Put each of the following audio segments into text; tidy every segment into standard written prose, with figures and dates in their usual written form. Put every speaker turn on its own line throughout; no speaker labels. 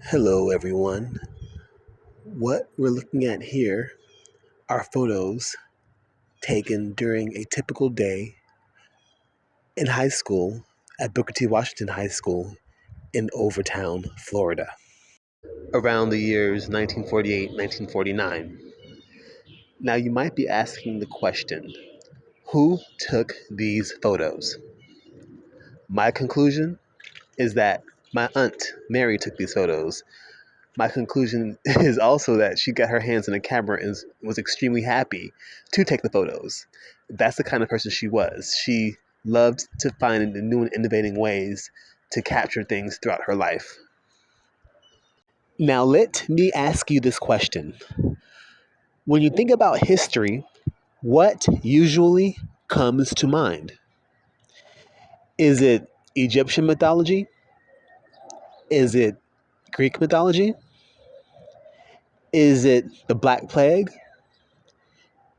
Hello, everyone. What we're looking at here are photos taken during a typical day in high school at Booker T. Washington High School in Overtown, Florida, around the years 1948, 1949. Now, you might be asking the question, who took these photos? My conclusion is that my aunt, Mary, took these photos. My conclusion is also that she got her hands on a camera and was extremely happy to take the photos. That's the kind of person she was. She loved to find new and innovating ways to capture things throughout her life. Now, let me ask you this question. When you think about history, what usually comes to mind? Is it Egyptian mythology? Is it Greek mythology? Is it the Black Plague?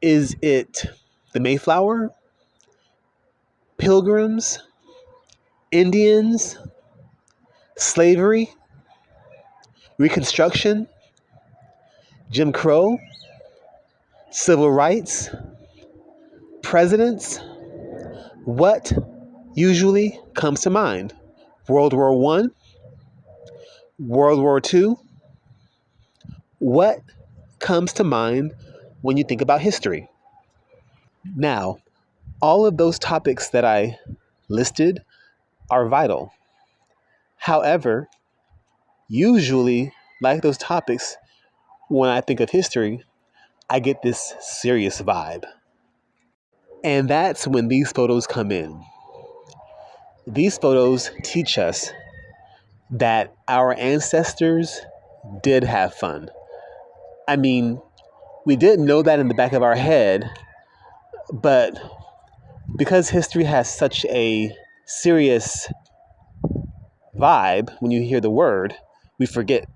Is it the Mayflower? Pilgrims? Indians? Slavery? Reconstruction? Jim Crow? Civil rights? Presidents? What usually comes to mind? World War I? World War II? What comes to mind when you think about history? Now, all of those topics that I listed are vital. However, usually, like those topics, when I think of history, I get this serious vibe. And that's when these photos come in. These photos teach us that our ancestors did have fun. I mean, we didn't know that in the back of our head, but because history has such a serious vibe when you hear the word, we forget.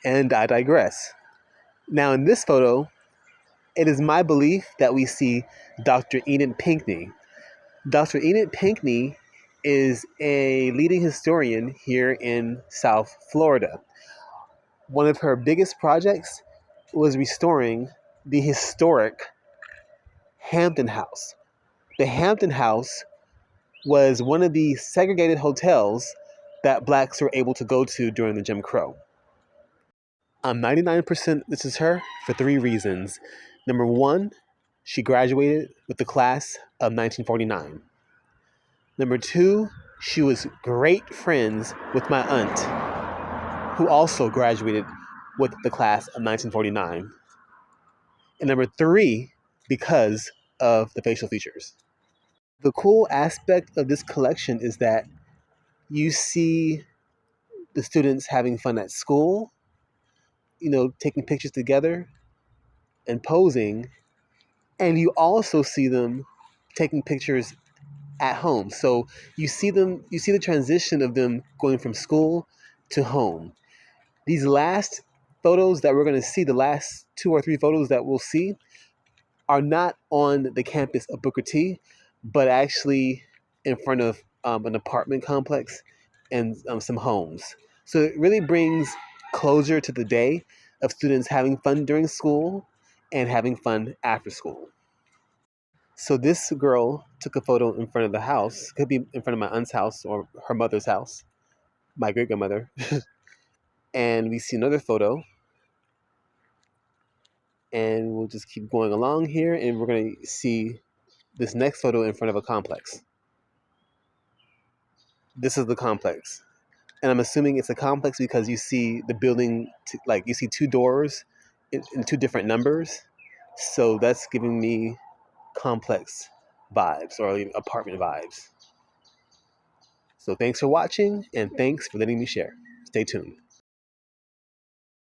And I digress. Now, in this photo, it is my belief that we see Dr. Enid Pinkney. Dr. Enid Pinkney is a leading historian here in South Florida. One of her biggest projects was restoring the historic Hampton House. The Hampton House was one of the segregated hotels that blacks were able to go to during the Jim Crow. I'm 99% this is her for three reasons. Number one, she graduated with the class of 1949. Number two, she was great friends with my aunt, who also graduated with the class of 1949. And number three, because of the facial features. The cool aspect of this collection is that you see the students having fun at school, taking pictures together and posing, and you also see them taking pictures at home. So you see the transition of them going from school to home. These last photos that we're going to see, the last two or three photos that we'll see, are not on the campus of Booker T, but actually in front of an apartment complex and some homes. So it really brings closure to the day of students having fun during school and having fun after school. So this girl took a photo in front of the house, could be in front of my aunt's house or her mother's house, my great grandmother. And we see another photo, and we'll just keep going along here, and we're going to see this next photo in front of a complex. This is the complex. And I'm assuming it's a complex because you see the building, you see two doors in two different numbers. So that's giving me complex vibes or apartment vibes. So thanks for watching and thanks for letting me share. Stay tuned.